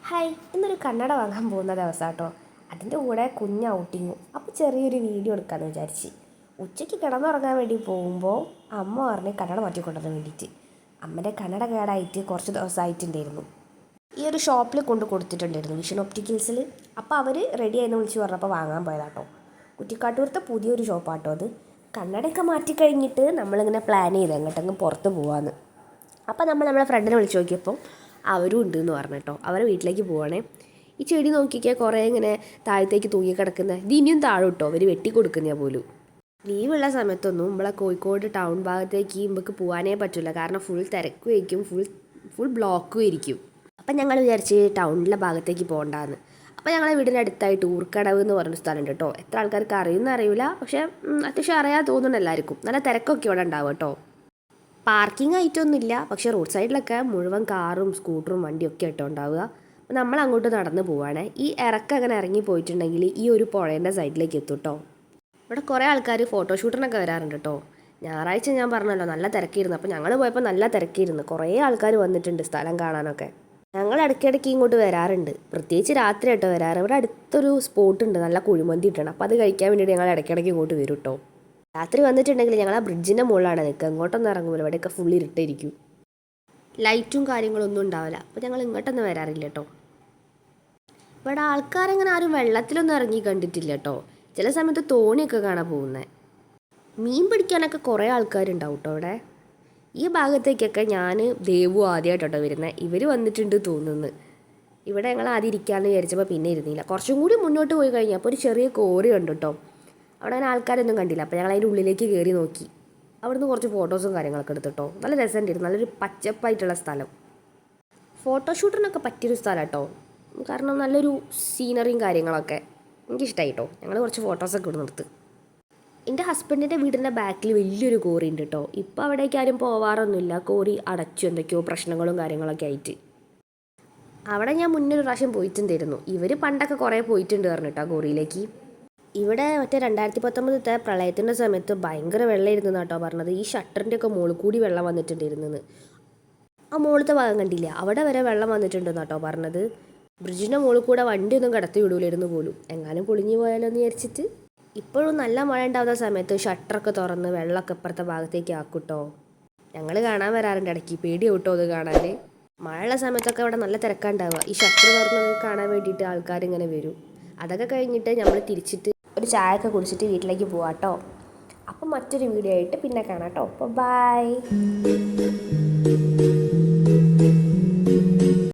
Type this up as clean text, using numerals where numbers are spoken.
Hi, ഇന്നൊരു കണ്ണട വാങ്ങാൻ പോകുന്ന ദിവസം കേട്ടോ. അതിൻ്റെ കൂടെ കുഞ്ഞ് ഔട്ടിങ്ങും. അപ്പോൾ ചെറിയൊരു വീഡിയോ എടുക്കാമെന്ന് വിചാരിച്ച് ഉച്ചയ്ക്ക് കിടന്നുറങ്ങാൻ വേണ്ടി പോകുമ്പോൾ അമ്മ പറഞ്ഞ് കണ്ണട മാറ്റി കൊണ്ടുവരാൻ വേണ്ടിയിട്ട്. അമ്മൻ്റെ കണ്ണട കേടായിട്ട് കുറച്ച് ദിവസമായിട്ടുണ്ടായിരുന്നു. ഈ ഒരു ഷോപ്പിൽ കൊണ്ട് കൊടുത്തിട്ടുണ്ടായിരുന്നു, വിഷൻ ഒപ്റ്റിക്കൽസിൽ. അപ്പോൾ അവർ റെഡി ആയെന്ന് വിളിച്ച് പറഞ്ഞപ്പോൾ വാങ്ങാൻ പോയതാട്ടോ. കുറ്റിക്കാട്ടൂരത്തെ പുതിയൊരു ഷോപ്പാട്ടോ അത്. കണ്ണടയൊക്കെ മാറ്റി കഴിഞ്ഞിട്ട് നമ്മളിങ്ങനെ പ്ലാൻ ചെയ്ത് എങ്ങോട്ടെങ്കിലും പുറത്ത് പോകാമെന്ന്. അപ്പോൾ നമ്മളെ ഫ്രണ്ടിനെ വിളിച്ച് നോക്കിയപ്പോൾ അവരും ഉണ്ട് എന്ന് പറഞ്ഞു കേട്ടോ. അവരെ വീട്ടിലേക്ക് പോവാണേ. ഈ ചെടി നോക്കിക്കാൻ കുറേ ഇങ്ങനെ താഴത്തേക്ക് തൂങ്ങി കിടക്കുന്ന ഇത് ഇനിയും താഴെ കിട്ടോ അവർ വെട്ടി കൊടുക്കുന്ന പോലും. ലീവുള്ള സമയത്തൊന്നും നമ്മളെ കോഴിക്കോട് ടൗൺ ഭാഗത്തേക്ക് നമുക്ക് പോകാനേ പറ്റില്ല, കാരണം ഫുൾ തിരക്കുമായിരിക്കും, ഫുൾ ബ്ലോക്കും ആയിരിക്കും. അപ്പം ഞങ്ങൾ വിചാരിച്ച് ടൗണിലെ ഭാഗത്തേക്ക് പോകണ്ടെന്ന്. അപ്പോൾ ഞങ്ങളെ വീടിൻ്റെ അടുത്തായിട്ട് ഊർക്കടവ് എന്ന് പറഞ്ഞൊരു സ്ഥലമുണ്ട് കേട്ടോ. എത്ര ആൾക്കാർക്ക് അറിയുമെന്ന് അറിയില്ല, പക്ഷേ അത്യാവശ്യം അറിയാൻ തോന്നുന്നു എല്ലാവർക്കും. നല്ല തിരക്കൊക്കെ ഇവിടെ ഉണ്ടാവും കേട്ടോ. പാർക്കിംഗ് ആയിട്ടൊന്നുമില്ല, പക്ഷേ റോഡ് സൈഡിലൊക്കെ മുഴുവൻ കാറും സ്കൂട്ടറും വണ്ടിയൊക്കെ ആയിട്ടോ ഉണ്ടാവുക. അപ്പോൾ നമ്മൾ അങ്ങോട്ട് നടന്ന് പോവുകയാണ്. ഈ ഇറക്കം അങ്ങനെ ഇറങ്ങി പോയിട്ടുണ്ടെങ്കിൽ ഈ ഒരു പുഴേൻ്റെ സൈഡിലേക്ക് എത്തും കേട്ടോ. ഇവിടെ കുറേ ആൾക്കാർ ഫോട്ടോഷൂട്ടിനൊക്കെ വരാറുണ്ട് കേട്ടോ. ഞായറാഴ്ച ഞാൻ പറഞ്ഞല്ലോ നല്ല തിരക്കിയിരുന്നു. അപ്പോൾ ഞങ്ങൾ പോയപ്പോൾ നല്ല തിരക്കിയിരുന്നു, കുറേ ആൾക്കാർ വന്നിട്ടുണ്ട് സ്ഥലം കാണാനൊക്കെ. ഞങ്ങൾ ഇടയ്ക്കിടയ്ക്ക് ഇങ്ങോട്ട് വരാറുണ്ട്, പ്രത്യേകിച്ച് രാത്രി ആയിട്ടോ വരാറ്. ഇവിടെ അടുത്തൊരു സ്പോട്ട് ഉണ്ട്, നല്ല കുഴിമന്തി ഇട്ടാണ്. അപ്പോൾ അത് കഴിക്കാൻ വേണ്ടിയിട്ട് ഞങ്ങൾ ഇടയ്ക്കിടയ്ക്ക് ഇങ്ങോട്ട് വരും കേട്ടോ. രാത്രി വന്നിട്ടുണ്ടെങ്കിൽ ഞങ്ങൾ ആ ബ്രിഡ്ജിൻ്റെ മുകളിലാണ് നിൽക്കുക. ഇങ്ങോട്ടൊന്നും ഇറങ്ങുമ്പോൾ ഇവിടെയൊക്കെ ഫുൾ ഇരുട്ടായിരിക്കും, ലൈറ്റും കാര്യങ്ങളൊന്നും ഉണ്ടാവില്ല. അപ്പോൾ ഞങ്ങൾ ഇങ്ങോട്ടൊന്നും വരാറില്ല കേട്ടോ. ഇവിടെ ആൾക്കാരങ്ങനെ ആരും വെള്ളത്തിലൊന്നും ഇറങ്ങി കണ്ടിട്ടില്ല കേട്ടോ. ചില സമയത്ത് തോണിയൊക്കെ കാണാൻ പോകുന്നത്. മീൻ പിടിക്കാനൊക്കെ കുറേ ആൾക്കാരുണ്ടാവും കേട്ടോ ഇവിടെ. ഈ ഭാഗത്തേക്കൊക്കെ ഞാൻ ദേവു ആദ്യമായിട്ടോ വരുന്നത്. ഇവർ വന്നിട്ടുണ്ട് തോന്നുന്നു. ഇവിടെ ഞങ്ങൾ ആദ്യം ഇരിക്കാമെന്ന് വിചാരിച്ചപ്പോൾ പിന്നെ ഇരുന്നില്ല. കുറച്ചും കൂടി മുന്നോട്ട് പോയി കഴിഞ്ഞപ്പോൾ ഒരു ചെറിയ കോറി കണ്ടു കേട്ടോ. അവിടെ അങ്ങനെ ആൾക്കാരൊന്നും കണ്ടില്ല. അപ്പോൾ ഞങ്ങൾ അതിൻ്റെ ഉള്ളിലേക്ക് കയറി നോക്കി. അവിടുന്ന് കുറച്ച് ഫോട്ടോസും കാര്യങ്ങളൊക്കെ എടുത്തിട്ടോ. നല്ല രസമുണ്ടായിരുന്നു, നല്ലൊരു പച്ചപ്പായിട്ടുള്ള സ്ഥലം. ഫോട്ടോഷൂട്ടിനൊക്കെ പറ്റിയൊരു സ്ഥലം കേട്ടോ, കാരണം നല്ലൊരു സീനറിയും കാര്യങ്ങളൊക്കെ എനിക്കിഷ്ടമായി കേട്ടോ. ഞങ്ങൾ കുറച്ച് ഫോട്ടോസൊക്കെ ഇവിടെ നിർത്ത്. എൻ്റെ ഹസ്ബൻഡിൻ്റെ വീടിൻ്റെ ബാക്കിൽ വലിയൊരു കോറി ഉണ്ട് കേട്ടോ. ഇപ്പോൾ അവിടേക്ക് ആരും പോവാറൊന്നുമില്ല, കോറി അടച്ചു, എന്തൊക്കെയോ പ്രശ്നങ്ങളും കാര്യങ്ങളൊക്കെ ആയിട്ട്. അവിടെ ഞാൻ മുന്നേ ഒരു പ്രാവശ്യം പോയിട്ടുണ്ടായിരുന്നു. ഇവർ പണ്ടൊക്കെ കുറേ പോയിട്ടുണ്ട് പറഞ്ഞു കേട്ടോ കോറിയിലേക്ക്. ഇവിടെ മറ്റേ 2019 പ്രളയത്തിൻ്റെ സമയത്ത് ഭയങ്കര വെള്ളമായിരുന്നു കേട്ടോ പറഞ്ഞത്. ഈ ഷട്ടറിൻ്റെ ഒക്കെ മുകളിൽ കൂടി വെള്ളം വന്നിട്ടുണ്ടായിരുന്നെന്ന്. ആ മുകളിലത്തെ ഭാഗം കണ്ടില്ല, അവിടെ വരെ വെള്ളം വന്നിട്ടുണ്ടെന്ന് കേട്ടോ പറഞ്ഞത്. ബ്രിഡ്ജിൻ്റെ മുകളിൽ കൂടെ വണ്ടിയൊന്നും കടത്തി വിടൂലായിരുന്നു പോലും, എങ്ങാനും പൊളിഞ്ഞു പോയാലോ എന്ന് വിചാരിച്ചിട്ട്. ഇപ്പോഴും നല്ല മഴ ഉണ്ടാകുന്ന സമയത്ത് ഷട്ടറൊക്കെ തുറന്ന് വെള്ളമൊക്കെ ഇപ്പുറത്തെ ഭാഗത്തേക്ക് ആക്കൂട്ടോ. ഞങ്ങൾ കാണാൻ വരാറുണ്ട് ഇടയ്ക്ക്, പേടിയാവും കേട്ടോ അത് കാണാൻ. മഴയുള്ള സമയത്തൊക്കെ അവിടെ നല്ല തിരക്കാണ്ടാവുക. ഈ ഷട്ടർ തുറന്നത് കാണാൻ വേണ്ടിയിട്ട് ആൾക്കാരിങ്ങനെ വരും. അതൊക്കെ കഴിഞ്ഞിട്ട് നമ്മൾ തിരിച്ചിട്ട് ഒരു ചായ ഒക്കെ കുടിച്ചിട്ട് വീട്ടിലേക്ക് പോവാം കേട്ടോ. അപ്പം മറ്റൊരു വീഡിയോ ആയിട്ട് പിന്നെ കാണാം കേട്ടോ. അപ്പോൾ ബൈ.